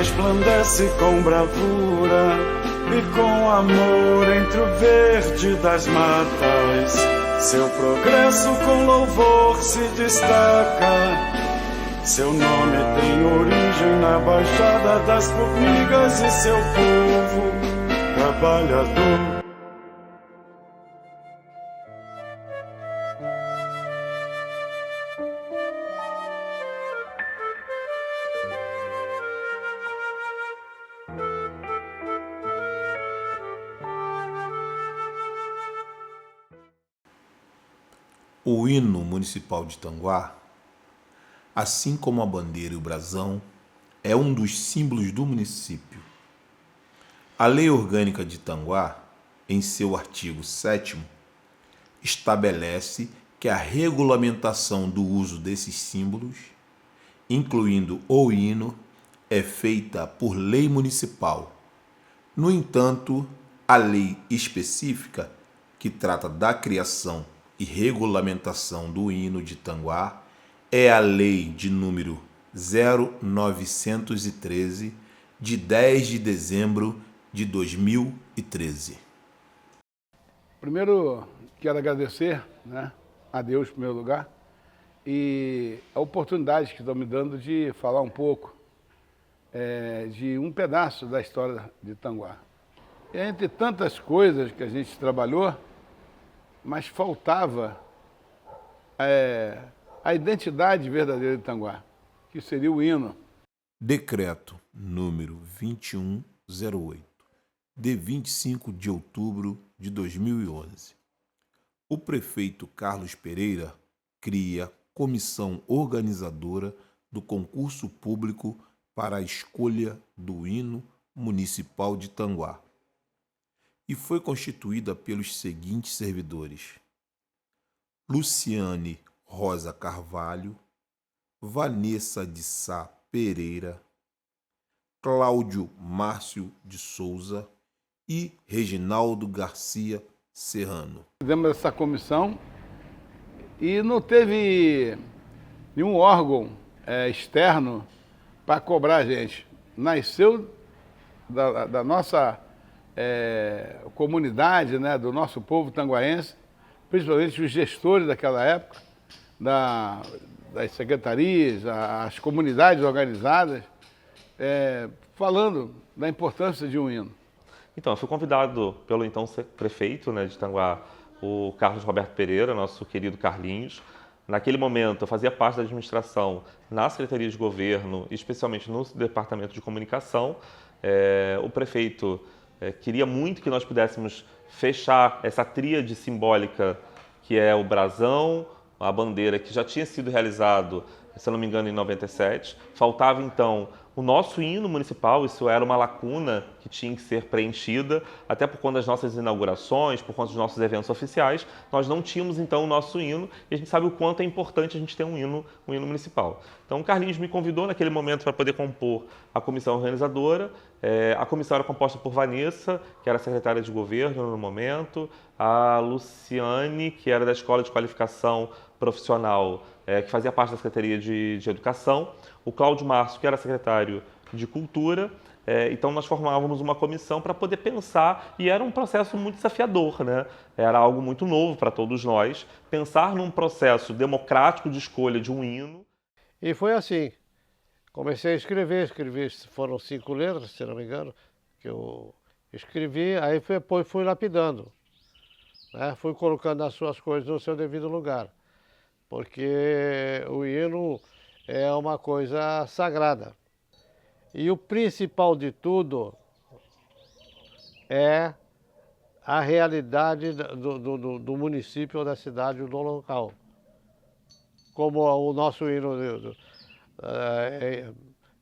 resplandece com bravura e com amor entre o verde das matas. Seu progresso com louvor se destaca. Seu nome tem origem na Baixada das Formigas e seu povo trabalhador. O hino municipal de Tanguá, assim como a bandeira e o brasão, é um dos símbolos do município. A Lei Orgânica de Tanguá, em seu artigo 7º, estabelece que a regulamentação do uso desses símbolos, incluindo o hino, é feita por lei municipal. No entanto, a lei específica que trata da criação e regulamentação do hino de Tanguá é a Lei de número 0913, de 10 de dezembro de 2013. Primeiro, quero agradecer, a Deus, em primeiro lugar, e a oportunidade que estão me dando de falar um pouco de um pedaço da história de Tanguá. Entre tantas coisas que a gente trabalhou, mas faltava a identidade verdadeira de Tanguá, que seria o hino. Decreto número 2108, de 25 de outubro de 2011. O prefeito Carlos Pereira cria comissão organizadora do concurso público para a escolha do hino municipal de Tanguá e foi constituída pelos seguintes servidores: Luciane Rosa Carvalho, Vanessa de Sá Pereira, Cláudio Márcio de Souza e Reginaldo Garcia Serrano. Fizemos essa comissão e não teve nenhum órgão externo para cobrar a gente. Nasceu da nossa comunidade, do nosso povo tanguaense, principalmente os gestores daquela época, das secretarias, as comunidades organizadas, falando da importância de um hino. Então, eu fui convidado pelo então prefeito de Tanguá, o Carlos Roberto Pereira, nosso querido Carlinhos. Naquele momento, eu fazia parte da administração na Secretaria de Governo, especialmente no Departamento de Comunicação. O prefeito queria muito que nós pudéssemos fechar essa tríade simbólica que é o brasão, a bandeira, que já tinha sido realizado, se eu não me engano, em 97. Faltava, então, o nosso hino municipal. Isso era uma lacuna que tinha que ser preenchida, até por conta das nossas inaugurações, por conta dos nossos eventos oficiais. Nós não tínhamos, então, o nosso hino, e a gente sabe o quanto é importante a gente ter um hino municipal. Então, o Carlinhos me convidou naquele momento para poder compor a comissão organizadora. A comissão era composta por Vanessa, que era secretária de governo no momento, a Luciane, que era da Escola de Qualificação Profissional, que fazia parte da Secretaria de Educação, o Cláudio Márcio, que era secretário de Cultura. Então nós formávamos uma comissão para poder pensar, e era um processo muito desafiador, Era algo muito novo para todos nós, pensar num processo democrático de escolha de um hino. E foi assim, comecei a escrever, foram 5 letras, se não me engano, que eu escrevi, aí fui lapidando, fui colocando as suas coisas no seu devido lugar, porque o hino é uma coisa sagrada. E o principal de tudo é a realidade do município ou da cidade ou do local. Como o nosso hino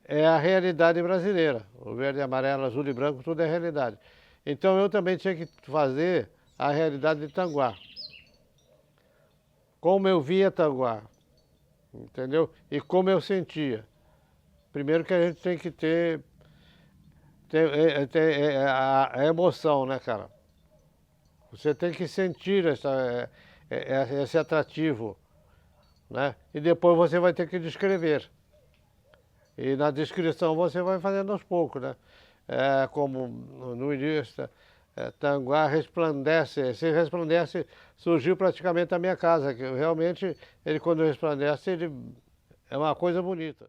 é a realidade brasileira. O verde, amarelo, azul e branco, tudo é realidade. Então eu também tinha que fazer a realidade de Tanguá. Como eu via Tanguá, entendeu? E como eu sentia. Primeiro que a gente tem que ter a emoção, cara? Você tem que sentir esse atrativo, E depois você vai ter que descrever. E na descrição você vai fazendo aos poucos, né? Como no início, Tanguá resplandece. Esse resplandece surgiu praticamente na minha casa, que realmente ele quando resplandece ele é uma coisa bonita.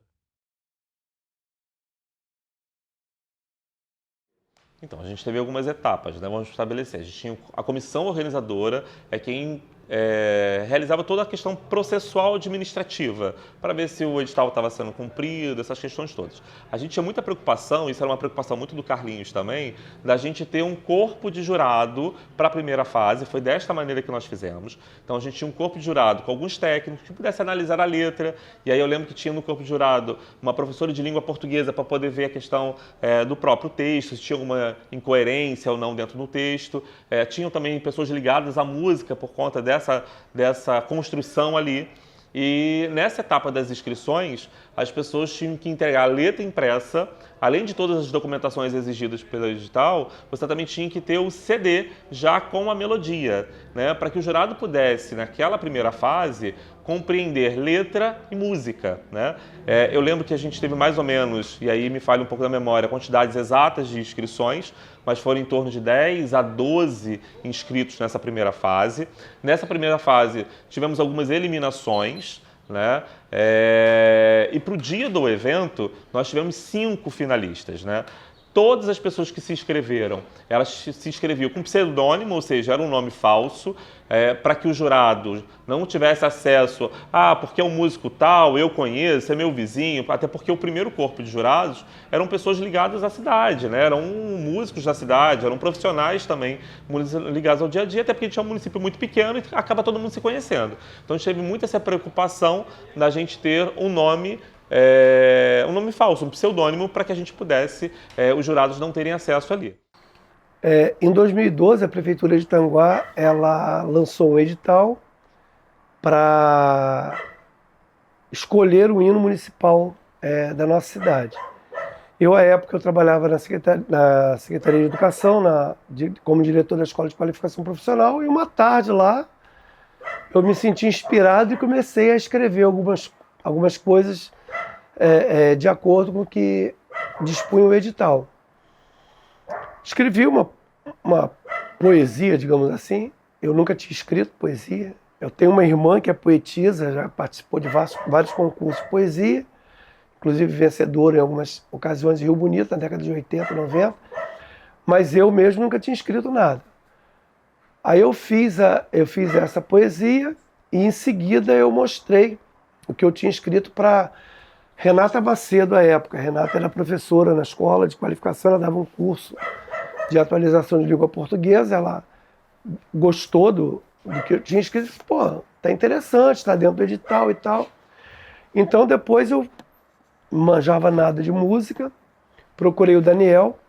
Então, a gente teve algumas etapas, né? Vamos estabelecer. A gente tinha a comissão organizadora, é quem realizava toda a questão processual administrativa, para ver se o edital estava sendo cumprido, essas questões todas. A gente tinha muita preocupação, isso era uma preocupação muito do Carlinhos também, da gente ter um corpo de jurado para a primeira fase, foi desta maneira que nós fizemos. Então a gente tinha um corpo de jurado com alguns técnicos que pudessem analisar a letra, e aí eu lembro que tinha no corpo de jurado uma professora de língua portuguesa para poder ver a questão do próprio texto, se tinha alguma incoerência ou não dentro do texto. Tinham também pessoas ligadas à música por conta dessa construção ali. E nessa etapa das inscrições, as pessoas tinham que entregar a letra impressa, além de todas as documentações exigidas pelo edital, você também tinha que ter o CD já com a melodia, né, para que o jurado pudesse, naquela primeira fase, compreender letra e música, né? Eu lembro que a gente teve mais ou menos, e aí me falha um pouco da memória, quantidades exatas de inscrições, mas foram em torno de 10 a 12 inscritos nessa primeira fase. Nessa primeira fase, tivemos algumas eliminações, né? E para o dia do evento, nós tivemos 5 finalistas, né? Todas as pessoas que se inscreveram, elas se inscreviam com pseudônimo, ou seja, era um nome falso, para que o jurado não tivesse acesso porque é um músico tal, eu conheço, é meu vizinho, até porque o primeiro corpo de jurados eram pessoas ligadas à cidade, né? Eram músicos da cidade, eram profissionais também ligados ao dia a dia, até porque a gente é um município muito pequeno e acaba todo mundo se conhecendo. Então a gente teve muito essa preocupação da gente ter um nome falso, um pseudônimo, para que a gente pudesse, os jurados não terem acesso ali. Em 2012, a Prefeitura de Tanguá, ela lançou um edital para escolher o hino municipal da nossa cidade. Eu, à época, eu trabalhava na Secretaria de Educação, como diretor da Escola de Qualificação Profissional, e uma tarde lá, eu me senti inspirado e comecei a escrever algumas coisas de acordo com o que dispunha o edital. Escrevi uma poesia, digamos assim. Eu nunca tinha escrito poesia. Eu tenho uma irmã que é poetisa, já participou de vários concursos de poesia, inclusive vencedora em algumas ocasiões em Rio Bonito, na década de 80, 90. Mas eu mesmo nunca tinha escrito nada. Aí eu fiz essa poesia e em seguida eu mostrei o que eu tinha escrito para Renata Macedo, à época. A Renata era professora na escola de qualificação, ela dava um curso de atualização de língua portuguesa, ela gostou do que eu tinha escrito, pô, tá interessante, tá dentro do edital e tal. Então depois eu não manjava nada de música, procurei o Daniel.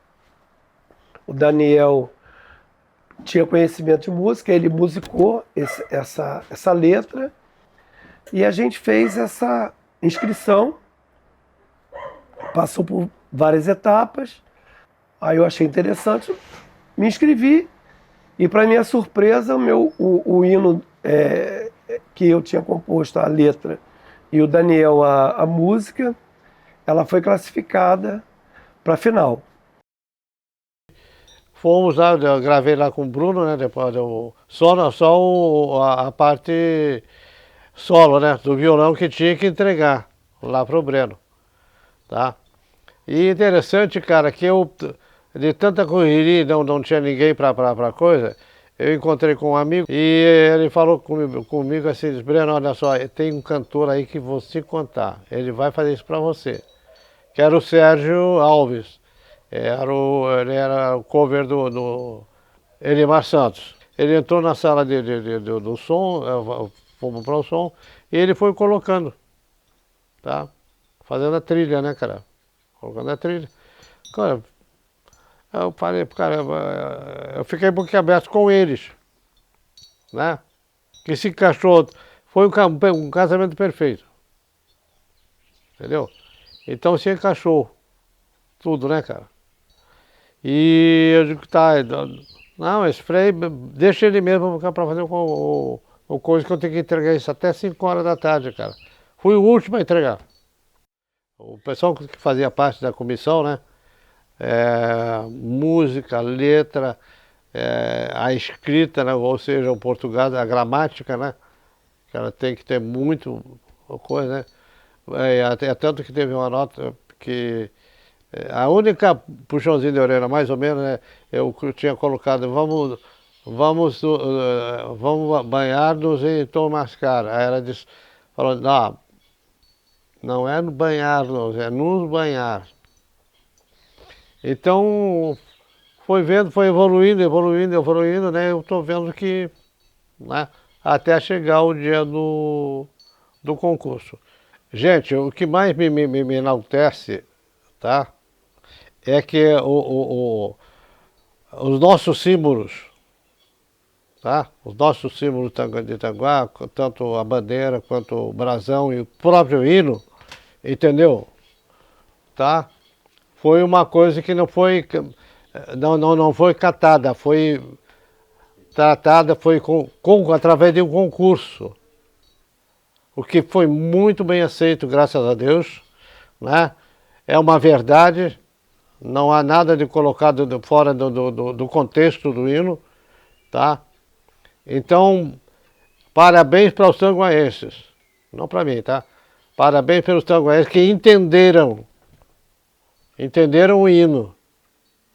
O Daniel tinha conhecimento de música, ele musicou essa letra e a gente fez essa inscrição. Passou por várias etapas, aí eu achei interessante, me inscrevi e, para minha surpresa, o hino que eu tinha composto, a letra, e o Daniel a música, ela foi classificada para a final. Fomos lá, eu gravei lá com o Bruno, né? Depois a parte solo, né? Do violão que tinha que entregar lá pro Breno. Tá? E interessante, cara, que eu, de tanta correria, não tinha ninguém pra coisa, eu encontrei com um amigo e ele falou comigo assim, disse, Breno, olha só, tem um cantor aí que vou te contar, ele vai fazer isso pra você. Que era o Sérgio Alves, ele era o cover do Elimar Santos. Ele entrou na sala do som, fomos para o som, e ele foi colocando, tá? Fazendo a trilha, né, cara? Colocando a trilha. Cara, eu falei, caramba, eu fiquei boquiaberto com eles, né? Que se encaixou, foi um casamento perfeito, entendeu? Então se encaixou tudo, né, cara? E eu digo, tá, não, esse Frei, deixa ele mesmo para fazer o coisa que eu tenho que entregar isso até 5 horas da tarde, cara. Fui o último a entregar. o pessoal que fazia parte da comissão, né? Música, letra, a escrita, né? Ou seja, o português, a gramática, né? Que ela tem que ter muito coisa, né? Até tanto que teve uma nota que a única puxãozinho de orelha, mais ou menos, né? Eu tinha colocado, vamos banhar-nos em Tomascar. Aí ela disse, falou, não é banhar-nos, é nos banhar. Então, foi vendo, foi evoluindo, né? Eu estou vendo que, né? Até chegar o dia do concurso. Gente, o que mais me enaltece, tá? É que os nossos símbolos, tá? Os nossos símbolos de Tanguá, tanto a bandeira quanto o brasão e o próprio hino, entendeu? Tá? Foi uma coisa que não foi catada, foi tratada, foi através de um concurso. O que foi muito bem aceito, graças a Deus, né? É uma verdade, não há nada de colocado fora do contexto do hino, tá? Então, parabéns para os tanguaenses, não para mim, tá? Parabéns pelos tanguaenses que entenderam o hino,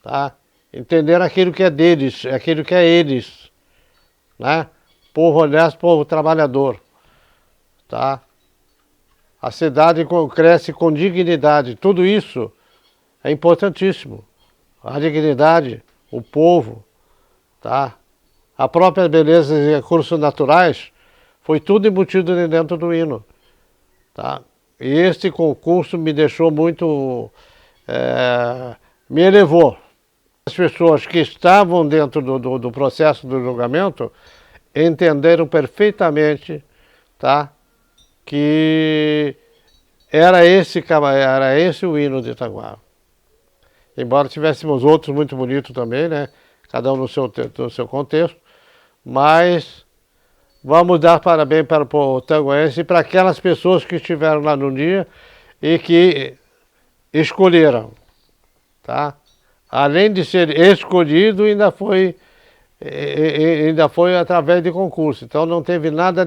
tá? Entenderam aquilo que é deles, aquilo que é eles, né? Povo honesto, povo trabalhador, tá? A cidade cresce com dignidade, tudo isso é importantíssimo. A dignidade, o povo, tá? A própria beleza e recursos naturais, foi tudo embutido dentro do hino, tá? E este concurso me deixou muito, me elevou. As pessoas que estavam dentro do processo do julgamento entenderam perfeitamente, tá? Que era esse o hino de Tanguá. Embora tivéssemos outros muito bonitos também, né? Cada um no seu contexto, mas vamos dar parabéns para o tanguaense e para aquelas pessoas que estiveram lá no dia e que escolheram, tá? Além de ser escolhido, ainda foi através de concurso. Então não teve nada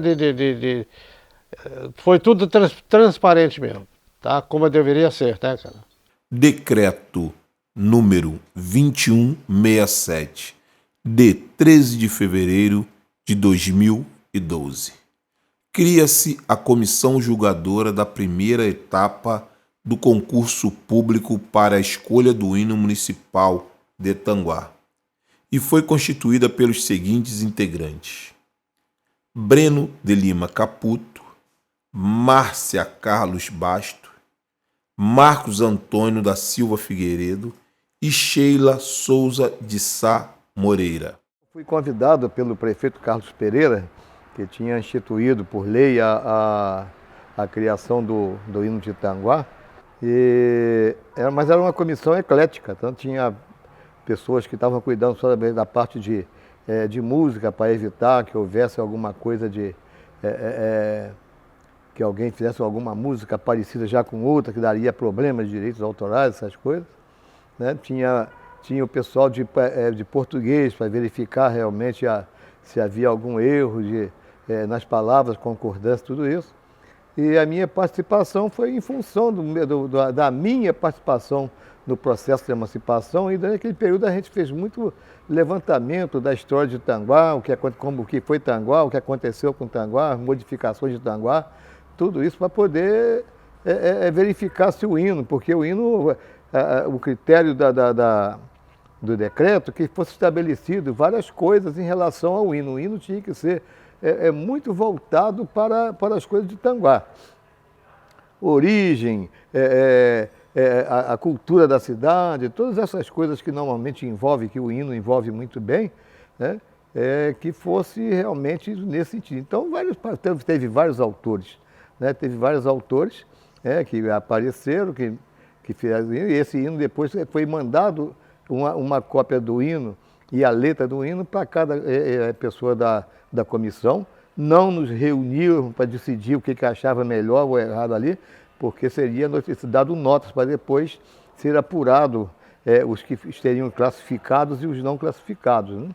foi tudo transparente mesmo, tá? Como deveria ser, né, cara? Decreto número 2167, de 13 de fevereiro de 2012. Cria-se a comissão julgadora da primeira etapa do concurso público para a escolha do hino municipal de Tanguá e foi constituída pelos seguintes integrantes: Breno de Lima Caputo, Márcia Carlos Basto, Marcos Antônio da Silva Figueiredo e Sheila Souza de Sá Moreira. Fui convidado pelo prefeito Carlos Pereira, que tinha instituído por lei a criação do hino de Tanguá, mas era uma comissão eclética, tanto tinha pessoas que estavam cuidando só da parte de música, para evitar que houvesse alguma coisa que alguém fizesse alguma música parecida já com outra, que daria problemas de direitos autorais, essas coisas, né? Tinha o pessoal de português para verificar realmente se havia algum erro nas palavras, concordância, tudo isso. E a minha participação foi em função da minha participação no processo de emancipação, e naquele período a gente fez muito levantamento da história de Tanguá, o que foi Tanguá, o que aconteceu com Tanguá, modificações de Tanguá, tudo isso para poder verificar se o hino, porque o hino, o critério do decreto, que fosse estabelecido várias coisas em relação ao hino. O hino tinha que ser muito voltado para as coisas de Tanguá. Origem, a cultura da cidade, todas essas coisas que normalmente que o hino envolve muito bem, né? Que fosse realmente nesse sentido. Então, teve vários autores, né? Teve vários autores que apareceram, que fizeram, e esse hino depois foi mandado uma cópia do hino e a letra do hino para cada pessoa da comissão. Não nos reuniram para decidir o que achava melhor ou errado ali, porque seria dado notas para depois ser apurado os que estariam classificados e os não classificados, né?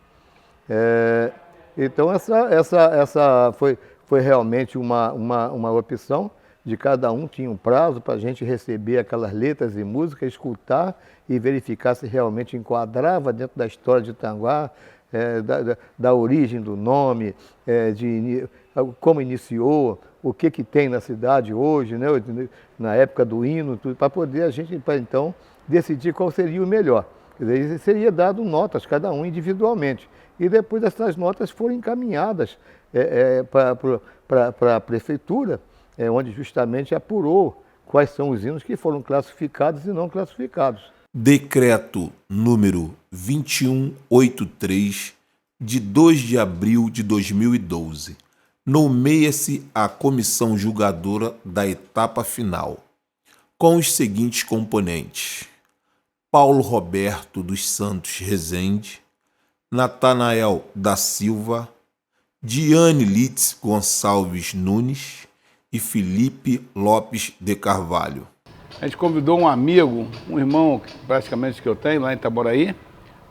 Então essa foi realmente uma opção de cada um, tinha um prazo para a gente receber aquelas letras e música, escutar e verificar se realmente enquadrava dentro da história de Tanguá, da origem do nome, como iniciou, o que tem na cidade hoje, né, na época do hino, para poder a gente, então, decidir qual seria o melhor. Quer dizer, seria dado notas, cada um individualmente. E depois essas notas foram encaminhadas para a prefeitura, onde justamente apurou quais são os hinos que foram classificados e não classificados. Decreto número 2183, de 2 de abril de 2012. Nomeia-se a comissão julgadora da etapa final, com os seguintes componentes: Paulo Roberto dos Santos Rezende, Natanael da Silva, Diane Litz Gonçalves Nunes e Felipe Lopes de Carvalho. A gente convidou um amigo, um irmão praticamente que eu tenho lá em Itaboraí,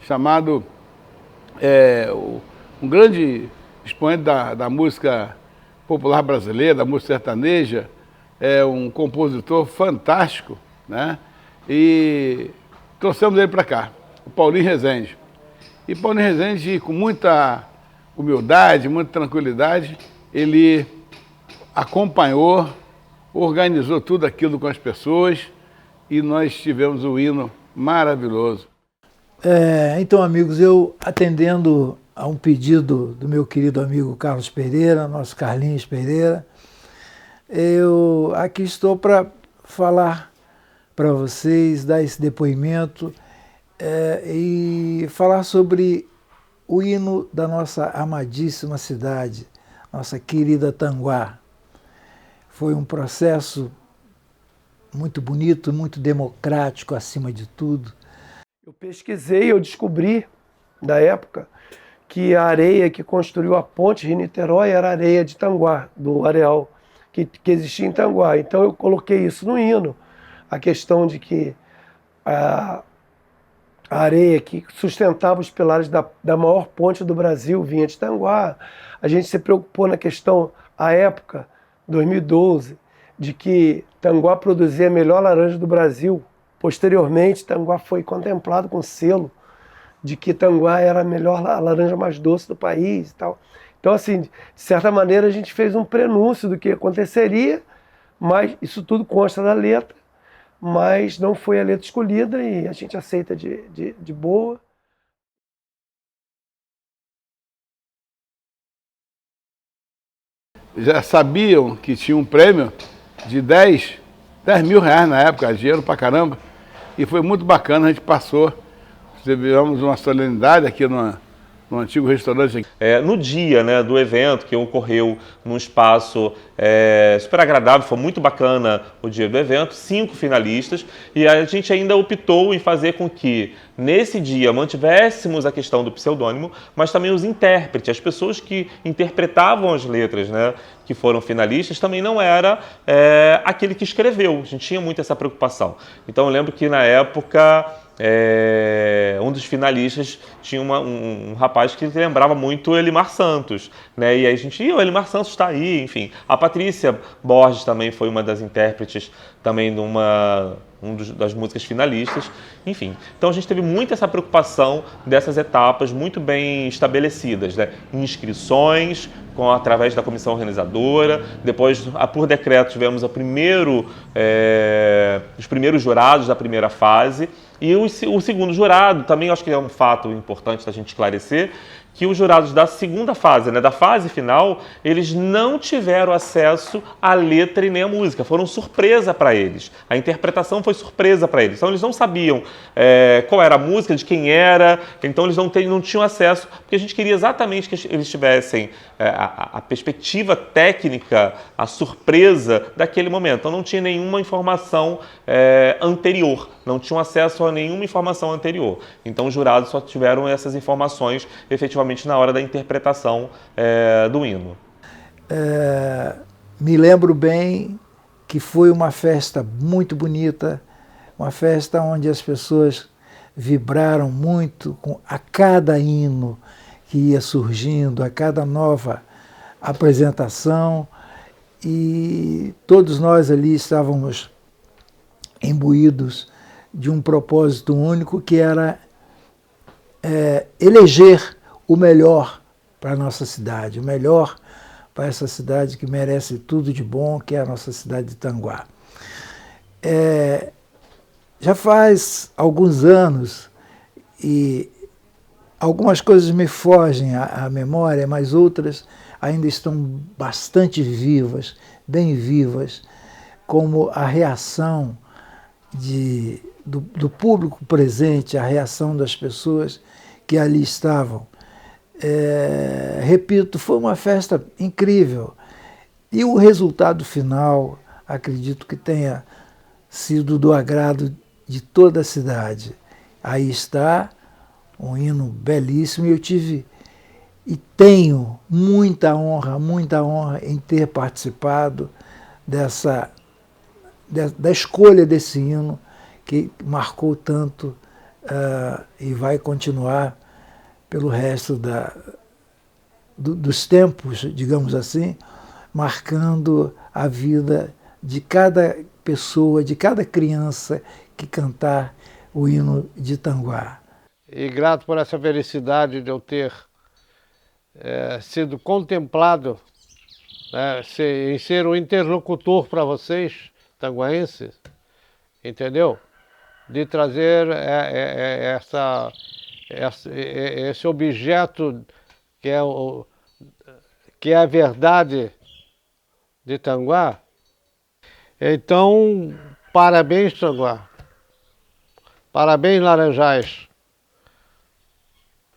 chamado um grande expoente da música popular brasileira, da música sertaneja, um compositor fantástico, né? E trouxemos ele para cá, o Paulinho Rezende. E Paulinho Rezende, com muita humildade, muita tranquilidade, ele acompanhou, organizou tudo aquilo com as pessoas e nós tivemos um hino maravilhoso. Então, amigos, eu atendendo a um pedido do meu querido amigo Carlos Pereira, nosso Carlinhos Pereira, eu aqui estou para falar para vocês, dar esse depoimento e falar sobre o hino da nossa amadíssima cidade, nossa querida Tanguá. Foi um processo muito bonito, muito democrático acima de tudo. Eu pesquisei, eu descobri, da época, que a areia que construiu a ponte Rio-Niterói era a areia de Tanguá, do areal que existia em Tanguá. Então eu coloquei isso no hino, a questão de que a areia que sustentava os pilares da maior ponte do Brasil vinha de Tanguá. A gente se preocupou na questão, à época, 2012, de que Tanguá produzia a melhor laranja do Brasil. Posteriormente, Tanguá foi contemplado com selo de que Tanguá era a melhor, a laranja mais doce do país e tal. Então, assim, de certa maneira, a gente fez um prenúncio do que aconteceria, mas isso tudo consta da letra, mas não foi a letra escolhida e a gente aceita de boa. Já sabiam que tinha um prêmio de 10 mil reais na época, dinheiro pra caramba, e foi muito bacana, a gente passou, tivemos uma solenidade aqui no antigo restaurante. No dia, né, do evento, que ocorreu num espaço super agradável, foi muito bacana o dia do evento, 5 finalistas, e a gente ainda optou em fazer com que, nesse dia, mantivéssemos a questão do pseudônimo, mas também os intérpretes, as pessoas que interpretavam as letras, né, que foram finalistas, também não era aquele que escreveu. A gente tinha muito essa preocupação. Então eu lembro que na época um dos finalistas tinha um rapaz que lembrava muito o Elimar Santos, né? E aí a gente, o Elimar Santos está aí, enfim. A Patrícia Borges também foi uma das intérpretes também das músicas finalistas, enfim. Então a gente teve muito essa preocupação dessas etapas muito bem estabelecidas, né? Inscrições, através da comissão organizadora, depois, por decreto, tivemos os primeiros jurados da primeira fase, e o segundo jurado, também acho que é um fato importante da gente esclarecer, que os jurados da segunda fase, né, da fase final, eles não tiveram acesso à letra e nem à música, foram surpresa para eles. A interpretação foi surpresa para eles, então eles não sabiam qual era a música, de quem era, então eles não tinham acesso, porque a gente queria exatamente que eles tivessem a perspectiva técnica, a surpresa daquele momento. Então não tinha nenhuma informação anterior, não tinham acesso a nenhuma informação anterior. Então os jurados só tiveram essas informações efetivamente na hora da interpretação do hino. Me lembro bem que foi uma festa muito bonita, uma festa onde as pessoas vibraram muito a cada hino que ia surgindo, a cada nova apresentação, e todos nós ali estávamos imbuídos de um propósito único, que era eleger o melhor para a nossa cidade, o melhor para essa cidade que merece tudo de bom, que é a nossa cidade de Tanguá. Já faz alguns anos e algumas coisas me fogem à memória, mas outras ainda estão bastante vivas, bem vivas, como a reação do público presente, a reação das pessoas que ali estavam. Repito, foi uma festa incrível. E o resultado final, acredito que tenha sido do agrado de toda a cidade. Aí está um hino belíssimo, e eu tive e tenho muita honra em ter participado da escolha desse hino, que marcou tanto e vai continuar pelo resto dos tempos, digamos assim, marcando a vida de cada pessoa, de cada criança que cantar o hino de Tanguá. E grato por essa felicidade de eu ter sido contemplado, né, em ser um interlocutor para vocês, tanguaenses, entendeu? De trazer esse objeto que é a verdade de Tanguá. Então, parabéns, Tanguá. Parabéns, Laranjais.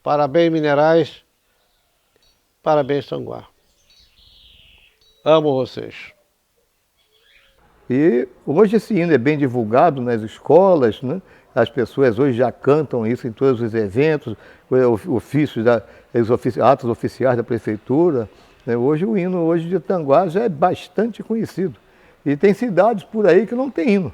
Parabéns, Minerais. Parabéns, Tanguá. Amo vocês. E hoje esse hino é bem divulgado nas escolas, né? As pessoas hoje já cantam isso em todos os eventos, atos oficiais da prefeitura, né? Hoje o hino de Tanguá já é bastante conhecido. E tem cidades por aí que não tem hino,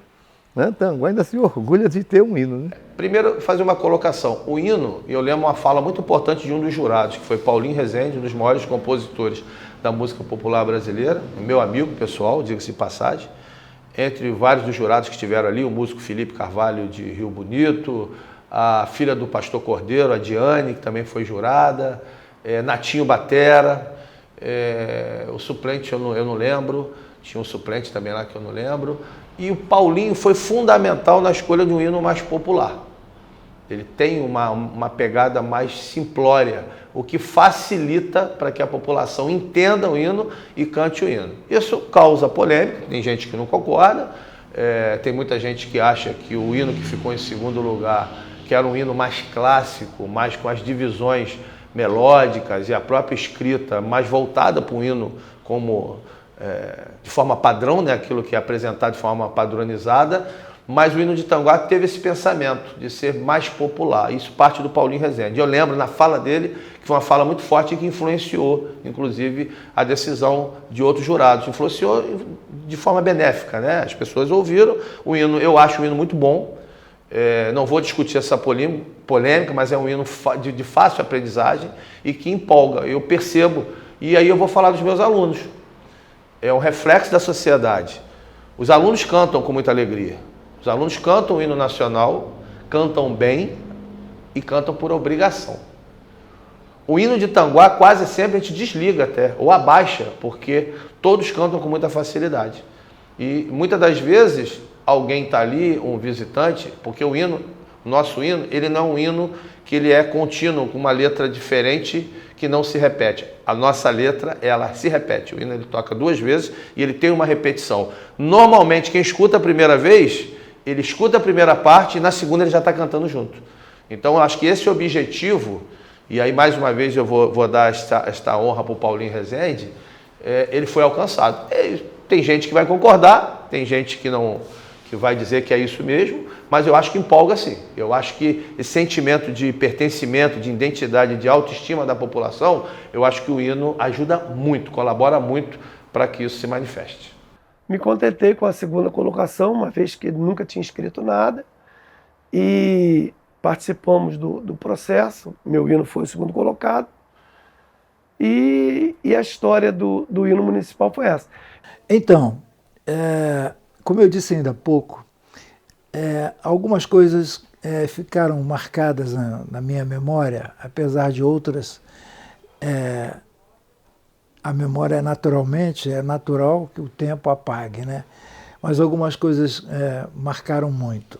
né? Tanguá ainda se orgulha de ter um hino, né? Primeiro, fazer uma colocação. O hino, eu lembro uma fala muito importante de um dos jurados, que foi Paulinho Rezende, um dos maiores compositores da música popular brasileira, meu amigo pessoal, diga-se de passagem. Entre vários dos jurados que estiveram ali, o músico Felipe Carvalho de Rio Bonito, a filha do pastor Cordeiro, a Diane, que também foi jurada, Natinho Batera, o suplente eu não lembro, tinha um suplente também lá que eu não lembro, e o Paulinho foi fundamental na escolha de um hino mais popular. Ele tem uma pegada mais simplória, o que facilita para que a população entenda o hino e cante o hino. Isso causa polêmica, tem gente que não concorda, tem muita gente que acha que o hino que ficou em segundo lugar, que era um hino mais clássico, mais com as divisões melódicas e a própria escrita mais voltada para o hino como de forma padrão, né, aquilo que é apresentado de forma padronizada, mas o hino de Tanguá teve esse pensamento de ser mais popular. Isso parte do Paulinho Rezende. Eu lembro na fala dele, que foi uma fala muito forte e que influenciou, inclusive, a decisão de outros jurados. Influenciou de forma benéfica, né? As pessoas ouviram o hino, eu acho o hino muito bom. Não vou discutir essa polêmica, mas é um hino de fácil aprendizagem e que empolga. Eu percebo, e aí eu vou falar dos meus alunos. É um reflexo da sociedade. Os alunos cantam com muita alegria. Os alunos cantam o hino nacional, cantam bem e cantam por obrigação. O hino de Tanguá quase sempre a gente desliga até, ou abaixa, porque todos cantam com muita facilidade. E muitas das vezes alguém está ali, um visitante, porque o hino, o nosso hino, ele não é um hino que ele é contínuo, com uma letra diferente que não se repete. A nossa letra, ela se repete. O hino ele toca 2 vezes e ele tem uma repetição. Normalmente, quem escuta a primeira vez, ele escuta a primeira parte e na segunda ele já está cantando junto. Então, eu acho que esse objetivo, e aí mais uma vez eu vou dar esta honra para o Paulinho Rezende, ele foi alcançado. Tem gente que vai concordar, tem gente que não, que vai dizer que é isso mesmo, mas eu acho que empolga sim. Eu acho que esse sentimento de pertencimento, de identidade, de autoestima da população, eu acho que o hino ajuda muito, colabora muito para que isso se manifeste. me contentei com a segunda colocação, uma vez que nunca tinha escrito nada, e participamos do processo. Meu hino foi o segundo colocado, e a história do hino municipal foi essa. Então, como eu disse ainda há pouco, algumas coisas ficaram marcadas na minha memória, apesar de outras. A memória naturalmente, é natural que o tempo apague, né? Mas algumas coisas marcaram muito.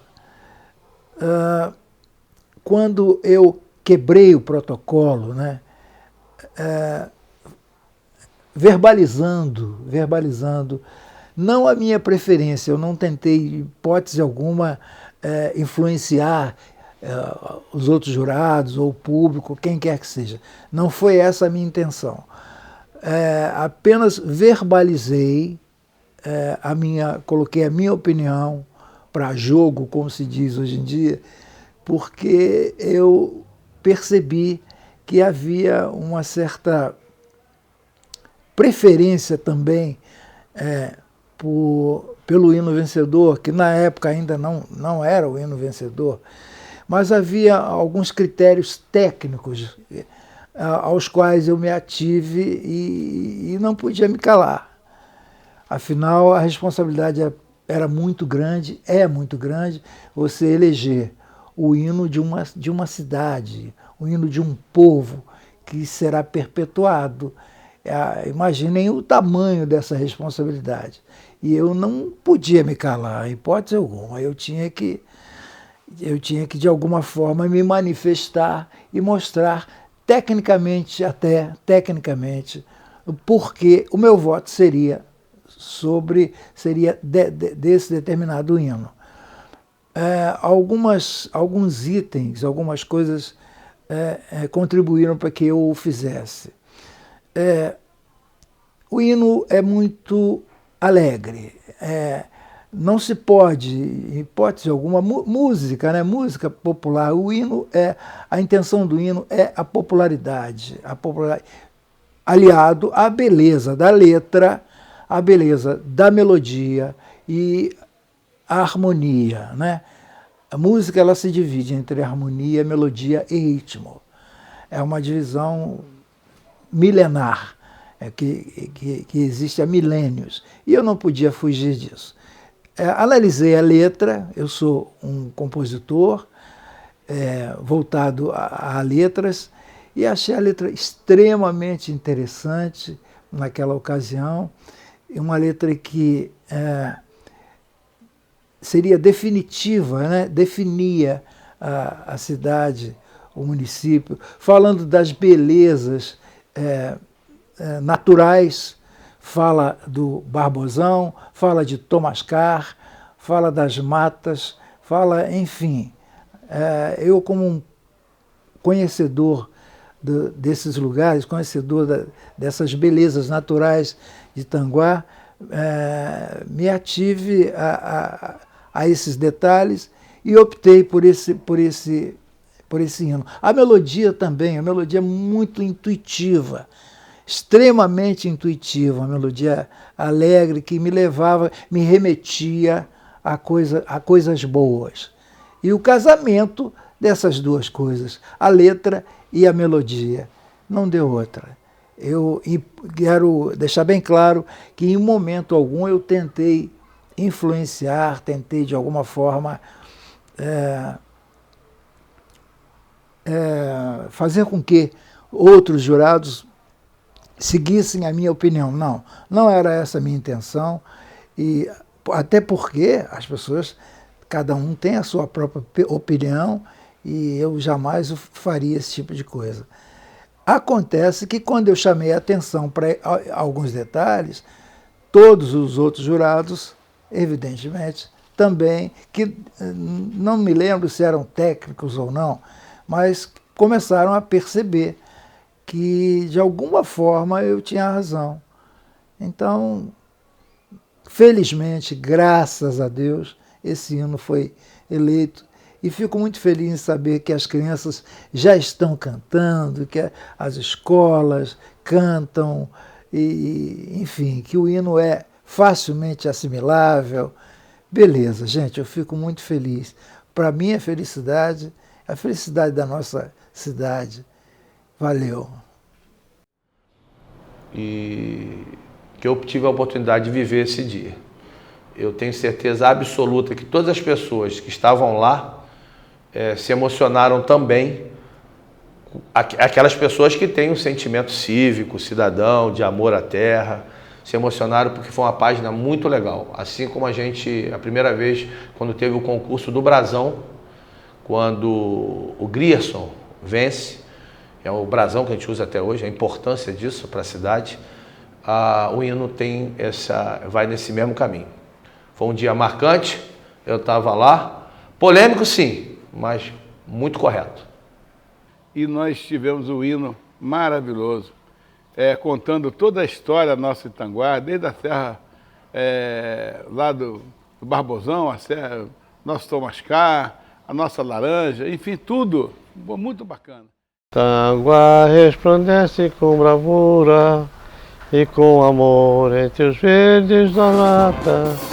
Quando eu quebrei o protocolo, né? Verbalizando, não a minha preferência, eu não tentei, em hipótese alguma, influenciar os outros jurados ou o público, quem quer que seja. Não foi essa a minha intenção. Apenas verbalizei coloquei a minha opinião para jogo, como se diz hoje em dia, porque eu percebi que havia uma certa preferência também pelo hino vencedor, que na época ainda não era o hino vencedor, mas havia alguns critérios técnicos aos quais eu me ative e não podia me calar. Afinal, a responsabilidade era muito grande, é muito grande, você eleger o hino de uma cidade, o hino de um povo que será perpetuado. Imaginem o tamanho dessa responsabilidade. E eu não podia me calar, em hipótese alguma. Eu tinha que, de alguma forma, me manifestar e mostrar tecnicamente, porque o meu voto seria desse determinado hino. Alguns itens, algumas coisas contribuíram para que eu o fizesse. O hino é muito alegre. Não se pode, em hipótese alguma, música, né? Música popular. O hino a intenção do hino é a popularidade, aliado à beleza da letra, à beleza da melodia e a harmonia, né? A música ela se divide entre harmonia, melodia e ritmo. É uma divisão milenar, que existe há milênios, e eu não podia fugir disso. Analisei a letra, eu sou um compositor voltado a letras, e achei a letra extremamente interessante naquela ocasião, uma letra que seria definitiva, né? Definia a cidade, o município, falando das belezas naturais, fala do Barbosão, fala de Tomascar, fala das matas, fala, enfim. Eu, como um conhecedor desses lugares, conhecedor dessas belezas naturais de Tanguá, me ative a esses detalhes e optei por esse hino. A melodia também, a melodia é muito intuitiva, extremamente intuitiva, uma melodia alegre que me remetia a coisas boas. E o casamento dessas duas coisas, a letra e a melodia, não deu outra. Eu quero deixar bem claro que em momento algum eu tentei influenciar, tentei de alguma forma fazer com que outros jurados seguissem a minha opinião. Não era essa a minha intenção, e até porque as pessoas, cada um tem a sua própria opinião, e eu jamais faria esse tipo de coisa. Acontece que quando eu chamei a atenção para alguns detalhes, todos os outros jurados, evidentemente, também, que não me lembro se eram técnicos ou não, mas começaram a perceber que, de alguma forma, eu tinha razão. Então, felizmente, graças a Deus, esse hino foi eleito. E fico muito feliz em saber que as crianças já estão cantando, que as escolas cantam, e, enfim, que o hino é facilmente assimilável. Beleza, gente, eu fico muito feliz. Para mim, a felicidade da nossa cidade. Valeu. E que eu tive a oportunidade de viver esse dia. Eu tenho certeza absoluta que todas as pessoas que estavam lá se emocionaram também. Aquelas pessoas que têm um sentimento cívico, cidadão, de amor à terra, se emocionaram porque foi uma página muito legal. Assim como a primeira vez, quando teve o concurso do Brasão, quando o Grierson vence, é o brasão que a gente usa até hoje, a importância disso para a cidade, o hino vai nesse mesmo caminho. Foi um dia marcante, eu estava lá, polêmico sim, mas muito correto. E nós tivemos um hino maravilhoso, contando toda a história da nossa Itanguá, desde a serra lá do Barbosão, a serra, nosso Tomascar, a nossa laranja, enfim, tudo muito bacana. Itanguá resplandece com bravura e com amor entre os verdes da mata.